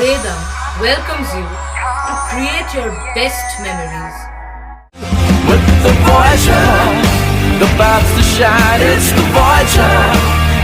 Vedam welcomes you to create your best memories. With the Voyager, the paths to shine, it's the Voyager,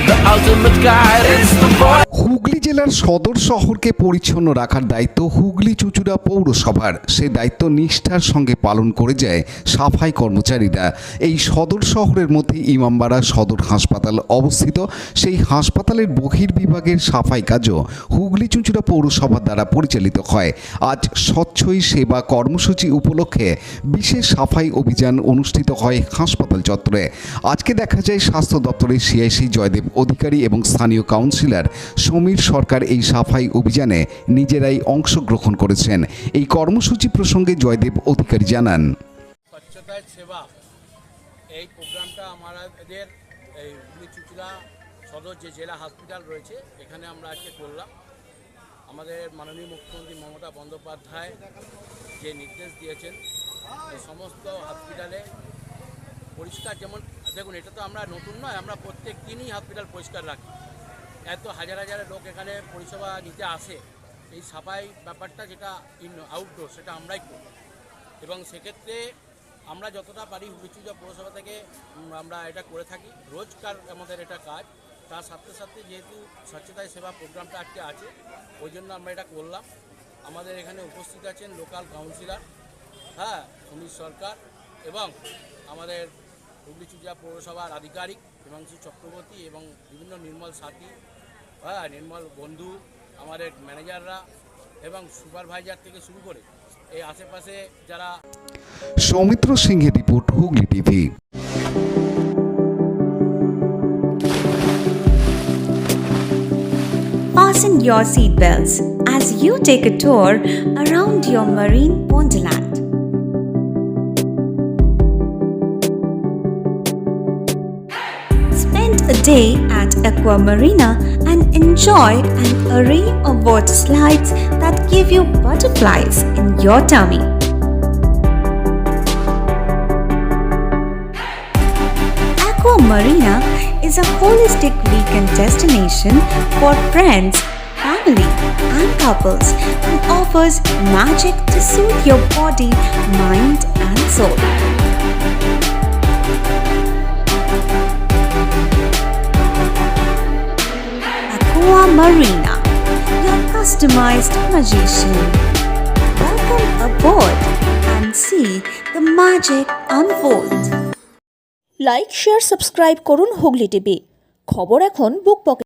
the ultimate guide, it's the Voyager. Hooghly জেলার সদর শহরকে পরিচ্ছন্ন রাখার দায়িত্ব হুগলি চুঁচুড়া পৌরসভার। সে দায়িত্ব নিষ্ঠার সঙ্গে পালন করে যায় সাফাই কর্মচারীরা। এই সদর শহরের মধ্যে ইমামবাড়া সদর হাসপাতাল অবস্থিত। সেই হাসপাতালের বহির্বিভাগের সাফাই কাজও হুগলি চুঁচুড়া পৌরসভার দ্বারা পরিচালিত হয়। আজ স্বচ্ছই সেবা কর্মসূচি উপলক্ষে বিশেষ সাফাই অভিযান অনুষ্ঠিত হয় হাসপাতাল চত্বরে। আজকে দেখা যায় স্বাস্থ্য দপ্তরের সিআইসি জয়দেব অধিকারী এবং স্থানীয় কাউন্সিলর সমীর সরকার এই সাফাই অভিযানে নিজেরাই অংশগ্রহণ করেছেন। এই কর্মসূচি প্রসঙ্গে জয়দেব অধিকারী জানান, স্বচ্ছতায় সেবা এই প্রোগ্রামটা আমাদের এই হুগলি চুঁচুড়া সদর যে জেলা হসপিটাল রয়েছে এখানে আমরা আজকে করলাম। আমাদের মাননীয় মুখ্যমন্ত্রী মমতা বন্দ্যোপাধ্যায় যে নির্দেশ দিয়েছেন এই সমস্ত হসপিটালে পরিষ্কার, যেমন দেখুন এটা তো আমরা নতুন নয়, আমরা প্রত্যেক দিনই হসপিটাল পরিষ্কার রাখি। এত হাজার হাজার লোক এখানে পরিষেবা নিতে আসে, এই সাফাই ব্যাপারটা যেটা আউটডোর সেটা আমরাই করি এবং সেক্ষেত্রে আমরা যতটা পারি হুগলি চুঁচুড়া পৌরসভা থেকে আমরা এটা করে থাকি। রোজকার আমাদের এটা কাজ, তার সাথে সাথে যেহেতু স্বচ্ছতায় সেবা প্রোগ্রামটা আজকে আছে ওই জন্য আমরা এটা করলাম। আমাদের এখানে উপস্থিত আছেন লোকাল কাউন্সিলর সমীর সরকার এবং আমাদের হুগলি চুঁচুড়া পৌরসভার আধিকারিক হিমাংশু চক্রবর্তী এবং বিভিন্ন নির্মল সাথী নির্মল বন্ধু, আমাদের ম্যানেজাররা এবং সুপারভাইজার থেকে শুরু করে এই আশেপাশে যারা। সৌমিত্র সিংহের report, Hooghly TV. Fasten your seatbelts as you take a tour around your marine wonderland. Spend a day at Aqua Marina and enjoy an array of water slides that give you butterflies in your tummy. Aqua Marina is a holistic weekend destination for friends, family, and couples and offers magic to soothe your body, mind, and soul. Aqua Marina, your customized magician. Welcome aboard and see the magic unfold. Like, share, subscribe করুন Hooghly TV. খবর এখন বুক pocket.